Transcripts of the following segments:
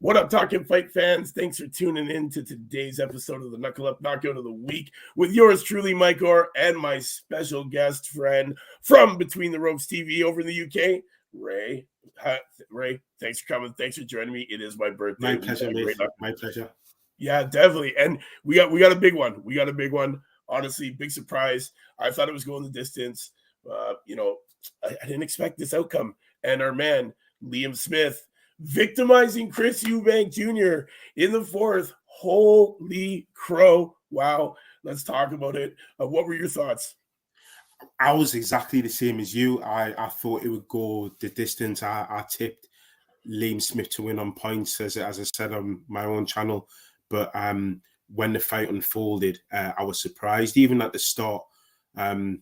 What up, Talkin Fight fans? Thanks for tuning in to today's episode of the Knuckle Up Knockout of the Week with yours truly, Mike Orr, and my special guest friend from Between the Ropes TV over in the UK, Ray. Ray, thanks for coming. Thanks for joining me. It is my birthday. My pleasure, mate. My pleasure. Yeah, definitely. And we got a big one. We got a big one. Honestly, big surprise. I thought it was going the distance. I didn't expect this outcome. And our man, Liam Smith, victimizing Chris Eubank Jr. in the fourth. Holy crow. Wow. Let's talk about it. What were your thoughts? I was exactly the same as you. I thought it would go the distance. I tipped Liam Smith to win on points, as I said on my own channel. But when the fight unfolded, I was surprised. Even at the start, Liam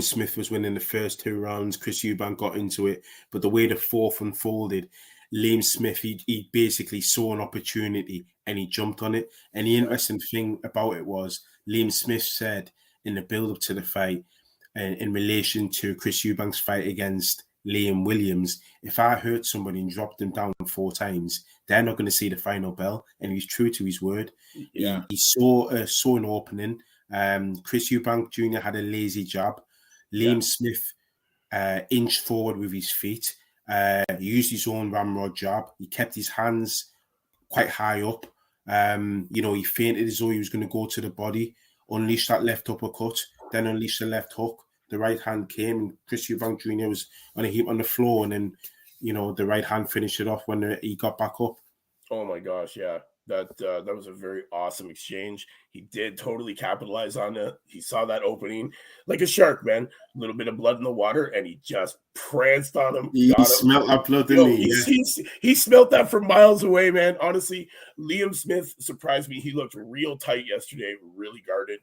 Smith was winning the first two rounds. Chris Eubank got into it. But the way the fourth unfolded, Liam Smith, he basically saw an opportunity and he jumped on it. And the interesting thing about it was Liam Smith said in the build-up to the fight, in relation to Chris Eubank's fight against Liam Williams, if I hurt somebody and dropped them down 4 times, they're not going to see the final bell. And he was true to his word. Yeah. He saw an opening. Chris Eubank Jr. had a lazy jab. Liam Smith inched forward with his feet. He used his own ramrod jab. He kept his hands quite high up. He feinted as though he was going to go to the body, unleashed that left uppercut, then unleashed the left hook. The right hand came, and Chris Eubank Jr. was on a heap on the floor, and then, the right hand finished it off when he got back up. Oh my gosh, yeah. That was a very awesome exchange. He did totally capitalize on it. He saw that opening like a shark, man. A little bit of blood in the water, and he just pranced on him. He smelled that blood, didn't he? He smelled that from miles away, man. Honestly, Liam Smith surprised me. He looked real tight yesterday, really guarded.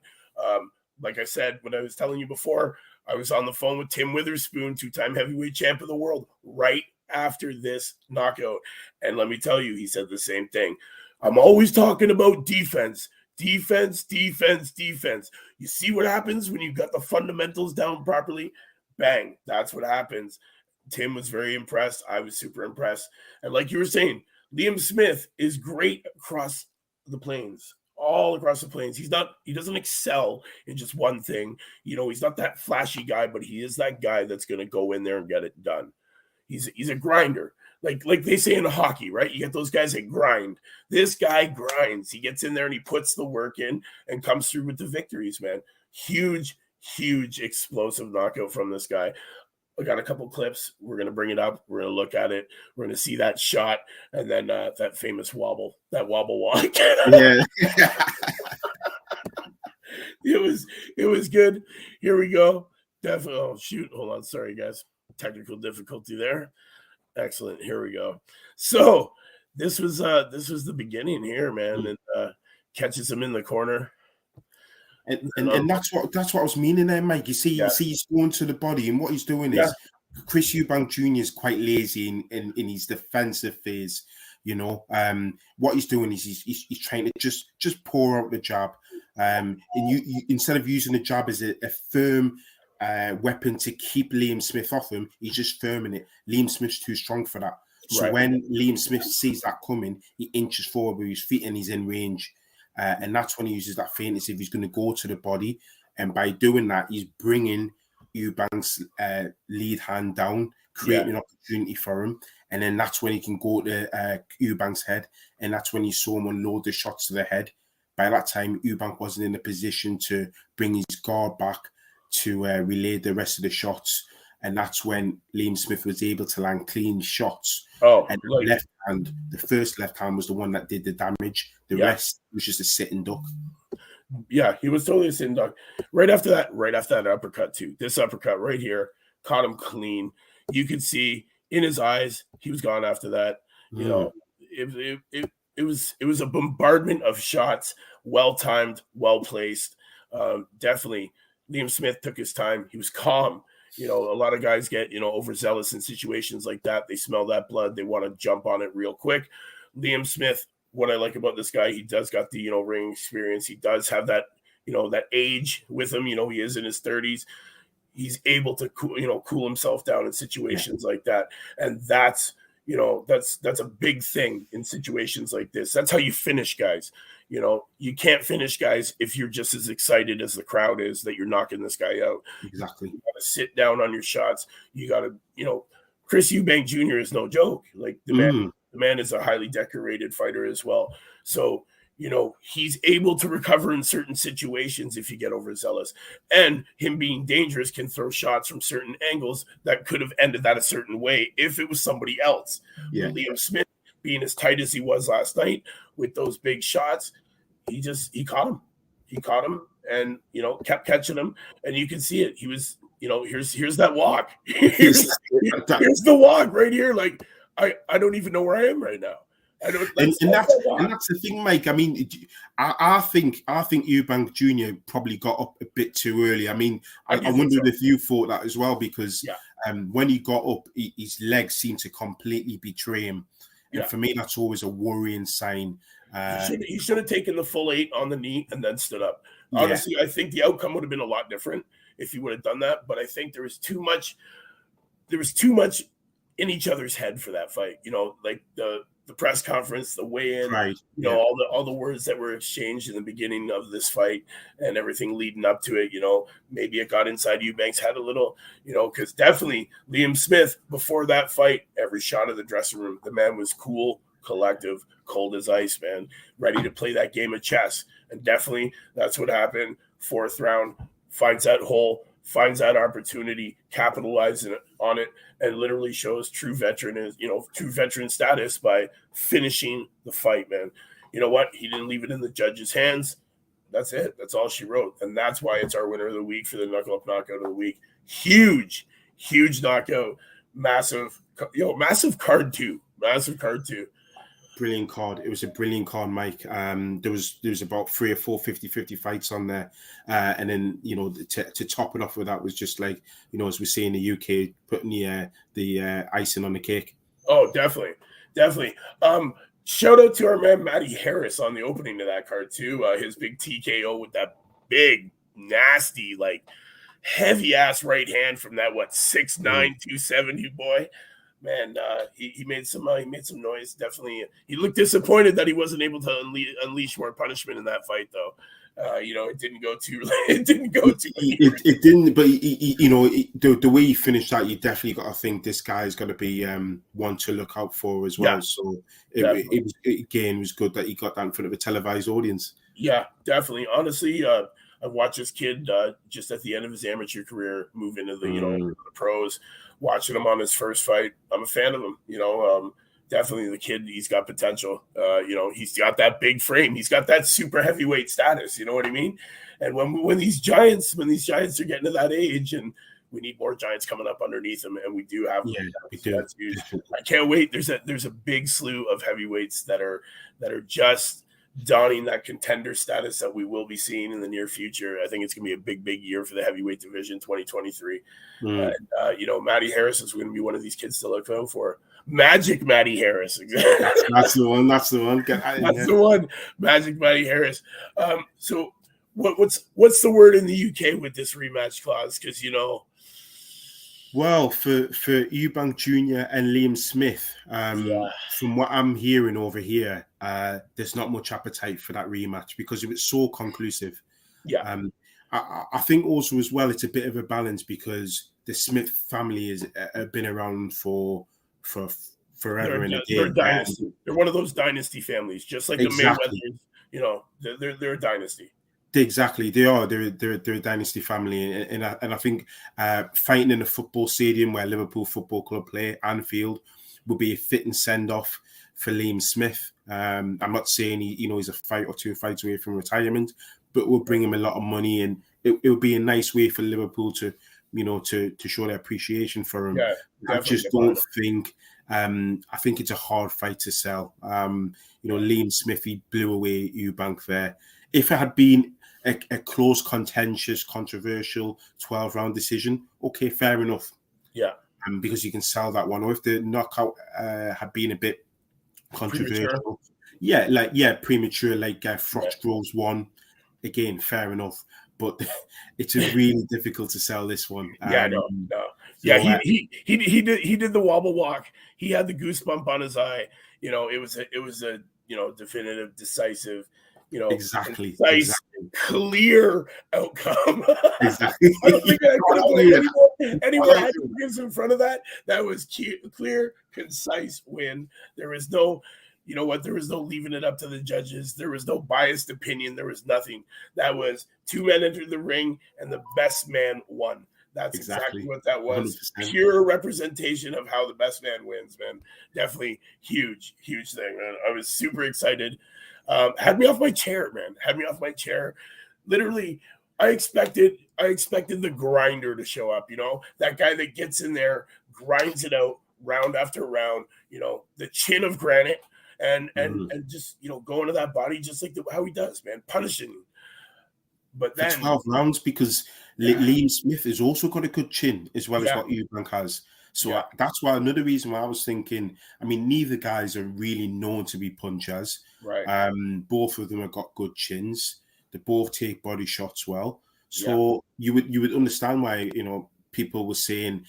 Like I said, when I was telling you before, I was on the phone with Tim Witherspoon, 2-time heavyweight champ of the world, right after this knockout. And let me tell you, he said the same thing. I'm always talking about defense. Defense. You see what happens when you got the fundamentals down properly? Bang. That's what happens. Tim was very impressed. I was super impressed. And like you were saying, Liam Smith is great across the plains. All across the plains. He doesn't excel in just one thing. He's not that flashy guy, but he is that guy that's going to go in there and get it done. He's a grinder. Like they say in hockey, right? You get those guys that grind. This guy grinds. He gets in there and he puts the work in and comes through with the victories, man. Huge explosive knockout from this guy. I got a couple clips. We're going to bring it up. We're going to look at it. We're going to see that shot and then that famous wobble walk. Yeah. It was good. Here we go. Definitely. Oh, shoot. Hold on. Sorry, guys. Technical difficulty there. Excellent. Here we go. So this was the beginning here, man, and catches him in the corner. And that's what I was meaning there, Mike. You see he's going to the body, and what he's doing is Chris Eubank Jr. is quite lazy in his defensive phase. What he's doing is he's trying to just pour out the jab. And you instead of using the jab as a firm weapon to keep Liam Smith off him, he's just firming it. Liam Smith's too strong for that. So when Liam Smith sees that coming, he inches forward with his feet and he's in range. And that's when he uses that feint as if he's going to go to the body. And by doing that, he's bringing Eubank's lead hand down, creating an opportunity for him. And then that's when he can go to Eubank's head. And that's when he saw him unload the shots to the head. By that time, Eubank wasn't in a position to bring his guard back to relay the rest of the shots. And that's when Liam Smith was able to land clean shots. And the first left hand was the one that did the damage. The rest was just a sitting duck. Yeah, he was totally a sitting duck. Right after that uppercut too. This uppercut right here caught him clean. You could see in his eyes he was gone after that. It was a bombardment of shots, well timed, well placed. Definitely, Liam Smith took his time. He was calm. A lot of guys get, overzealous in situations like that. They smell that blood. They want to jump on it real quick. Liam Smith, what I like about this guy, he does got the, ring experience. He does have that, that age with him. He is in his 30s. He's able to, cool himself down in situations like that. And that's, you know, that's a big thing in situations like this. That's how you finish guys. You know, you can't finish guys if you're just as excited as the crowd is that you're knocking this guy out. Exactly. You got to sit down on your shots. You got to, you know, Chris Eubank Jr. is no joke. Like the man is a highly decorated fighter as well. So, you know, he's able to recover in certain situations if you get overzealous. And him being dangerous can throw shots from certain angles that could have ended that a certain way if it was somebody else. Yeah. Liam Smith, being as tight as he was last night with those big shots, he caught him. He caught him and, you know, kept catching him. And you can see it. He was, you know, here's that walk. here's the walk right here. Like, I don't even know where I am right now. I don't, and that's the thing, Mike. I mean, I think Eubank Jr. probably got up a bit too early. I mean, I wondered if you thought that as well, because when he got up, his legs seemed to completely betray him. And for me, that's always a worrying sign. He should have taken the full 8 on the knee and then stood up. Honestly, I think the outcome would have been a lot different if he would have done that. But I think there was too much in each other's head for that fight. You know, like the press conference, the weigh-in, you know, all the words that were exchanged in the beginning of this fight and everything leading up to it. You know, maybe it got inside Eubank's head a little, you know, because definitely Liam Smith, before that fight, every shot of the dressing room, the man was cool, collective, cold as ice, man, ready to play that game of chess. And definitely that's what happened. 4th round, finds that hole, finds that opportunity, capitalizing on it, and literally shows true veteran status by finishing the fight, man. You know what? He didn't leave it in the judge's hands. That's it. That's all she wrote. And that's why it's our winner of the week for the Knuckle Up Knockout of the week. Huge knockout. Massive card too. Brilliant card. It was a brilliant card, Mike. There was about 3 or 4 50-50 fights on there, and then, you know, to top it off with that was just like, you know, as we see in the UK, putting the icing on the cake. Oh, definitely. Shout out to our man Matty Harris on the opening of that card too. His big TKO with that big, nasty, like heavy ass right hand from that 6'9", 270 boy. Man, he made some noise. Definitely, he looked disappointed that he wasn't able to unleash more punishment in that fight, though. You know, it didn't go too. It didn't go too. It didn't. But you know, the way he finished that, you definitely got to think this guy is going to be one to look out for as well. So it was good that he got that in front of a televised audience. Yeah, definitely. Honestly, I've watched this kid just at the end of his amateur career move into the the pros. Watching him on his first fight, I'm a fan of him. You know, definitely the kid. He's got potential. You know, he's got that big frame. He's got that super heavyweight status. You know what I mean? And when these giants are getting to that age, and we need more giants coming up underneath them, and we do have them. We do. That's huge. I can't wait. There's a big slew of heavyweights that are just donning that contender status that we will be seeing in the near future. I think it's going to be a big year for the heavyweight division, 2023. You know, Matty Harris is going to be one of these kids to look out for. Magic Matty Harris. That's the one. That's the one. Magic Matty Harris. So what's the word in the UK with this rematch clause? Because, you know, well, for Eubank Jr. and Liam Smith, from what I'm hearing over here, there's not much appetite for that rematch because it was so conclusive. Yeah. I think also as well, it's a bit of a balance because the Smith family has been around for forever and a day. They're one of those dynasty families, just like the Mayweathers. You know, they're a dynasty. Exactly, they are. They're a dynasty family, and I think fighting in a football stadium where Liverpool Football Club play, Anfield, would be a fitting send off for Liam Smith. I'm not saying he's a fight or 2 fights away from retirement, but will bring him a lot of money, and it would be a nice way for Liverpool to show their appreciation for him. Yeah, I just don't think. I think it's a hard fight to sell. Liam Smith, he blew away Eubank there. If it had been a close, contentious, controversial 12-round decision, okay, fair enough. Yeah. Because you can sell that one. Or if the knockout had been a bit controversial, premature, like Frost Groves won, again, fair enough. But it's really difficult to sell this one. No. Yeah, So he did the wobble walk. He had the goosebump on his eye. You know, it was a definitive, decisive, exactly, concise, clear outcome. exactly. I don't think I could have put any more Hallelujah. adjectives in front of that. That was clear, concise win. There was no, you know what? There was no leaving it up to the judges. There was no biased opinion. There was nothing. That was two men entered the ring, and the best man won. That's exactly what that was. 100%. Pure representation of how the best man wins, man. Definitely huge thing, man. I was super excited. Had me off my chair, man. Had me off my chair. Literally, I expected the grinder to show up, that guy that gets in there, grinds it out round after round, the chin of granite and just, going to that body just like how he does, man, punishing. But then for 12 rounds, because Liam Smith has also got a good chin as well as what Eubank has. So that's why another reason why I was thinking, I mean, neither guys are really known to be punchers. Right. Both of them have got good chins. They both take body shots well. So you would understand why, people were saying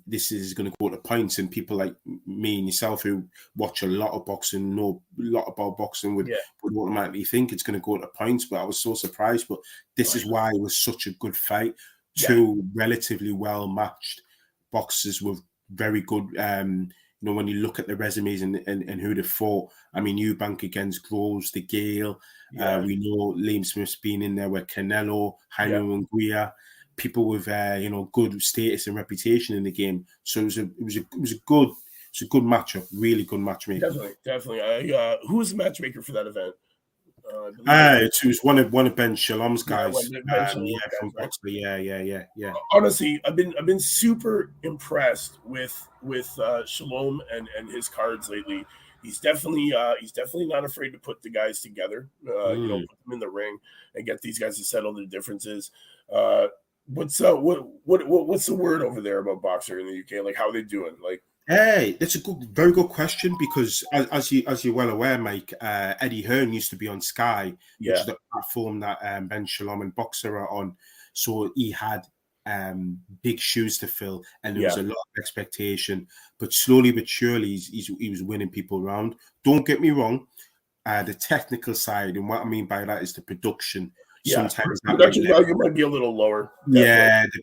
this is going to go to points, and people like me and yourself who watch a lot of boxing, know a lot about boxing, would automatically think it's going to go to points. But I was so surprised. But this is why it was such a good fight. Two relatively well matched boxers with very good. When you look at the resumes and who they fought, I mean, Eubank against Groves, the Gale. We know Liam Smith's been in there with Canelo, Jaime Munguia, people with good status and reputation in the game. So it was a good matchup, really good matchmaking. Definitely. Who was the matchmaker for that event? It was one of Ben Shalom's guys. From Boxer. Yeah. Honestly, I've been super impressed with Shalom and his cards lately. He's definitely not afraid to put the guys together. Put them in the ring and get these guys to settle their differences. What's the word over there about boxer in the UK? Like, how are they doing? Like, hey, that's a very good question, because as you're well aware, Mike, Eddie Hearn used to be on Sky, which is the platform that Ben Shalom and Boxer are on. So he had big shoes to fill, and there was a lot of expectation. But slowly but surely, he was winning people around. Don't get me wrong, the technical side, and what I mean by that is the production. Sometimes production value might be a little lower. Definitely.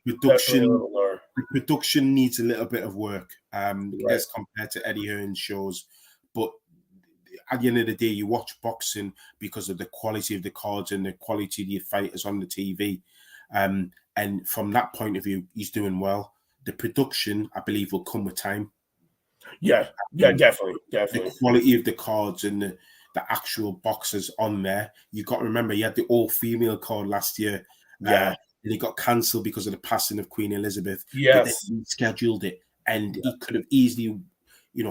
The production needs a little bit of work as compared to Eddie Hearn's shows. But at the end of the day, you watch boxing because of the quality of the cards and the quality of the fighters on the TV. And from that point of view, he's doing well. The production, I believe, will come with time. Definitely. The quality of the cards and the actual boxers on there. You got to remember, you had the all-female card last year. And it got cancelled because of the passing of Queen Elizabeth. Yes. But then he scheduled it, and he could have easily,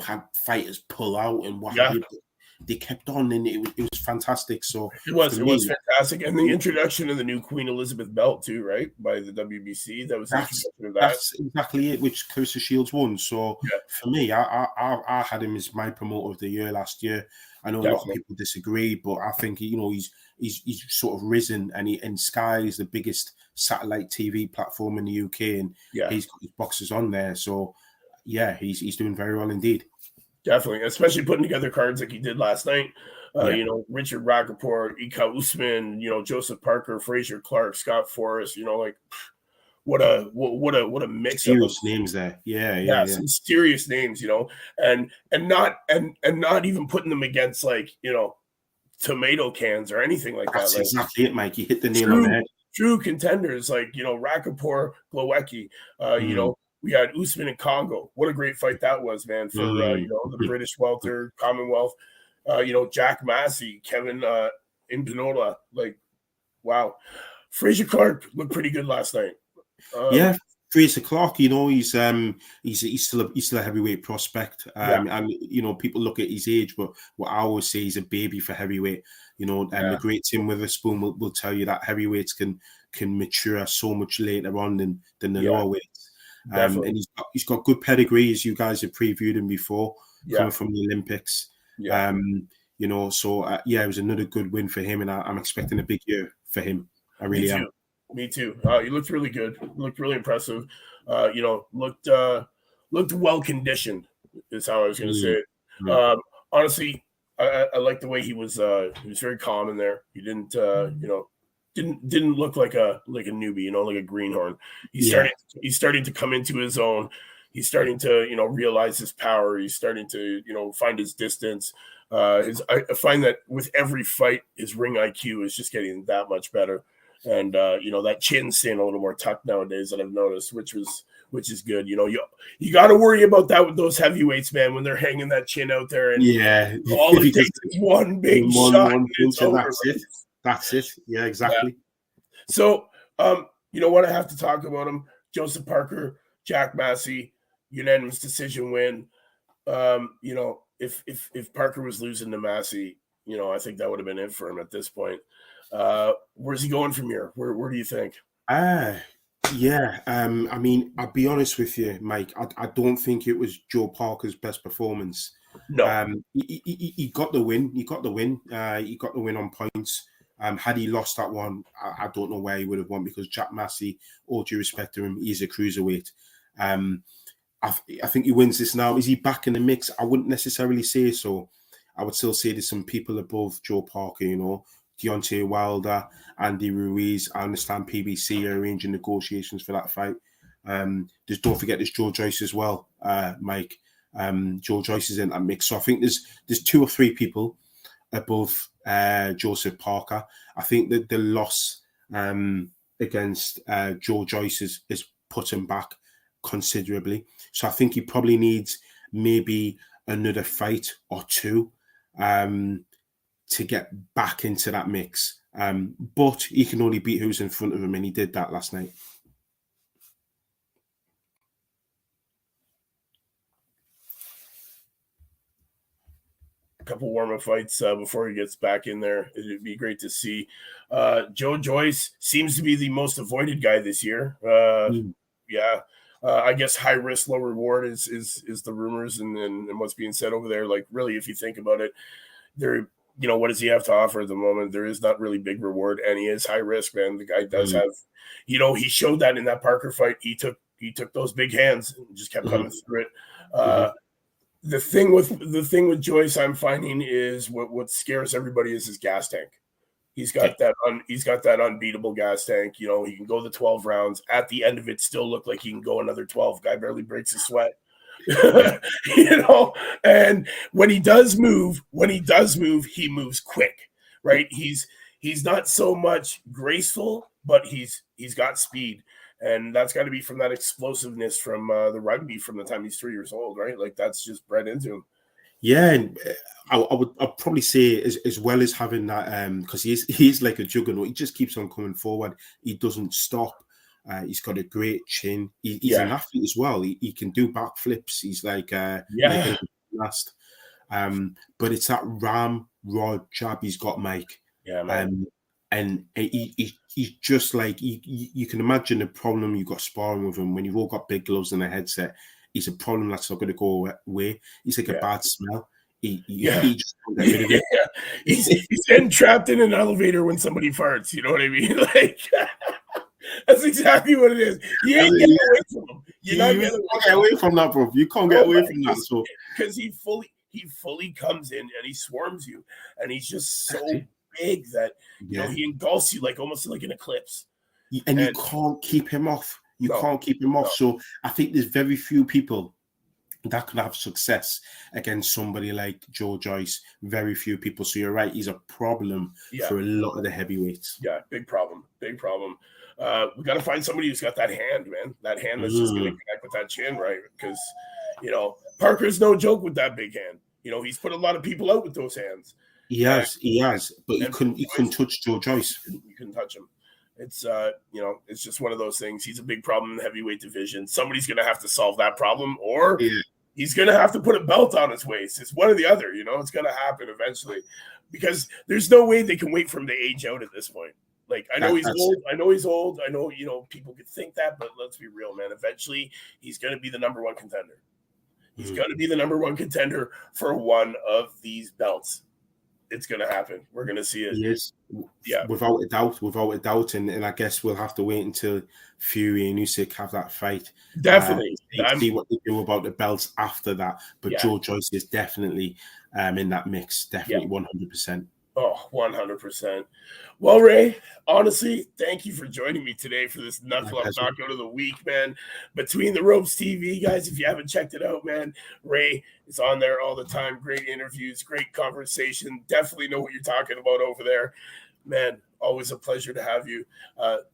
had fighters pull out and what have you. They kept on, and it was fantastic. So it was fantastic, and the introduction of the new Queen Elizabeth belt too, right, by the WBC. That's exactly it, which Clarissa Shields won. So for me, I had him as my promoter of the year last year. I know a lot of people disagree, but I think he's sort of risen, and Sky is the biggest satellite TV platform in the UK, and he's got his boxers on there. So he's doing very well indeed. Definitely, especially putting together cards like he did last night. Richard Rappaport, Ika Usman, Joseph Parker, Fraser Clark, Scott Forrest. What a mix of names there. Some serious names. And not even putting them against tomato cans or anything like that. That's exactly it, Mike. You hit the nail on the head. True contenders like Rappaport, Glowacki. We had Usman and Congo. What a great fight that was, man, for the British welter, Commonwealth. Jack Massey, Kevin Impinola. Like, wow. Fraser Clark looked pretty good last night. Fraser Clark, he's still a heavyweight prospect. And people look at his age, but what I always say, he's a baby for heavyweight. The great Tim Witherspoon will tell you that heavyweights can mature so much later on than the lower weights. And he's got good pedigree, as you guys have previewed him before, coming from the Olympics. It was another good win for him, and I'm expecting a big year for him. I really am. Me too. He looked really good. Looked really impressive. looked well conditioned is how I was going to say it. Mm. Honestly, I like the way he was very calm in there. He didn't didn't look like a newbie, like a greenhorn. He's starting to come into his own. He's starting to realize his power. He's starting to find his distance. I find that with every fight, his ring IQ is just getting that much better. And that chin's staying a little more tucked nowadays that I've noticed, which is good. You got to worry about that with those heavyweights, man, when they're hanging that chin out there, and all it takes is one big shot. That's it. Yeah, exactly. Yeah. So, what I have to talk about him: Joseph Parker, Jack Massey, unanimous decision win. If Parker was losing to Massey, I think that would have been it for him at this point. Where's he going from here? Where do you think? Yeah. I mean, I'll be honest with you, Mike. I don't think it was Joe Parker's best performance. No. He got the win. He got the win. He got the win on points. Had he lost that one, I don't know where he would have won, because Jack Massey, all due respect to him, he's a cruiserweight. I think he wins this now. Is he back in the mix? I wouldn't necessarily say so. I would still say there's some people above Joe Parker, Deontay Wilder, Andy Ruiz. I understand PBC are arranging negotiations for that fight. Just don't forget there's Joe Joyce as well, Mike. Joe Joyce is in that mix. So I think there's 2 or 3 people above Joseph Parker. I think that the loss against Joe Joyce is put him back considerably. So I think he probably needs maybe another fight or 2 to get back into that mix. But he can only beat who's in front of him, and he did that last night. A couple warm-up fights before he gets back in there. It'd be great to see. Joe Joyce seems to be the most avoided guy this year. Yeah. I guess high risk, low reward is the rumors and what's being said over there. Like, really, if you think about it, there, what does he have to offer at the moment? There is not really big reward, and he is high risk, man. The guy does have, he showed that in that Parker fight. He took those big hands and just kept coming through it. The thing with Joyce, I'm finding, is what scares everybody is his gas tank. He's got that unbeatable gas tank. He can go the 12 rounds. At the end of it, still look like he can go another 12. Guy barely breaks a sweat. And when he does move, he moves quick, right? He's not so much graceful, but he's got speed. And that's got to be from that explosiveness from the rugby from the time he's 3 years old, right? Like, that's just bred into him. Yeah, and I'd probably say as well as having that, because he's like a juggernaut. He just keeps on coming forward. He doesn't stop. He's got a great chin. He's an athlete as well. He can do backflips. He's like last. But it's that ramrod jab he's got, Mike. Yeah, man. And he's just like, you can imagine the problem you've got sparring with him when you've all got big gloves and a headset. He's a problem that's not going to go away. He's like a bad smell. He just can't get rid of it. He's getting trapped in an elevator when somebody farts. You know what I mean? Like, that's exactly what it is. You ain't getting away from him. You can't get away from that, bro. You can't get away from that. So because he fully comes in and he swarms you, and he's just so big that he engulfs you like almost like an eclipse. And you can't keep him off. You can't keep him off. So I think there's very few people that can have success against somebody like Joe Joyce. Very few people. So you're right. He's a problem for a lot of the heavyweights. Yeah, big problem. Big problem. We got to find somebody who's got that hand, man. That hand that's just going to connect with that chin, right? Because, Parker's no joke with that big hand. He's put a lot of people out with those hands. He has. But you couldn't touch Joe Joyce. You couldn't touch him. It's it's just one of those things. He's a big problem in the heavyweight division. Somebody's going to have to solve that problem, or he's going to have to put a belt on his waist. It's one or the other. It's going to happen eventually, because there's no way they can wait for him to age out at this point. Like, I know he's old. I know people could think that, but let's be real, man. Eventually, he's going to be the number one contender. He's going to be the number one contender for one of these belts. it's going to happen. We're going to see it. He is, without a doubt. And I guess we'll have to wait until Fury and Usyk have that fight. Definitely. See what they do about the belts after that. But Joe Joyce is definitely in that mix. Definitely 100%. Oh, 100%. Well, Ray, honestly, thank you for joining me today for this Knuckle Up Knockout of the Week, man. Between the Ropes TV, guys, if you haven't checked it out, man, Ray is on there all the time. Great interviews, great conversation. Definitely know what you're talking about over there. Man, always a pleasure to have you.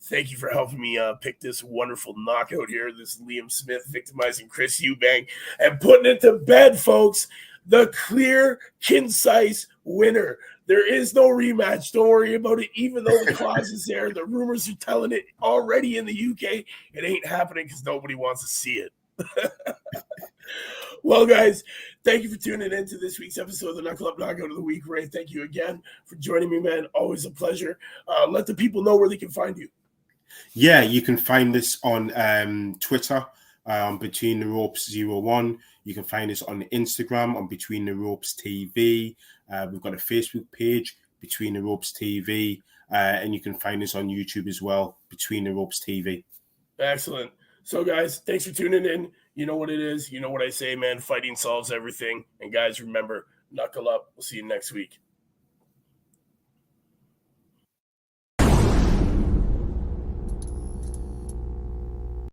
Thank you for helping me pick this wonderful knockout here, this Liam Smith victimizing Chris Eubank and putting it to bed, folks. The clear, concise winner. There is no rematch. Don't worry about it. Even though the clause is there, the rumors are telling it already in the UK. It ain't happening because nobody wants to see it. Well, guys, thank you for tuning in to this week's episode of the Knuckle Up Knockout of the Week. Ray, thank you again for joining me, man. Always a pleasure. Let the people know where they can find you. Yeah, you can find this on Twitter, Between the Ropes 01. You can find us on Instagram on Between the Ropes TV. We've got a Facebook page, Between the Ropes TV, and you can find us on YouTube as well, Between the Ropes TV. Excellent. So, guys, thanks for tuning in. You know what it is. You know what I say, man. Fighting solves everything. And, guys, remember, knuckle up. We'll see you next week.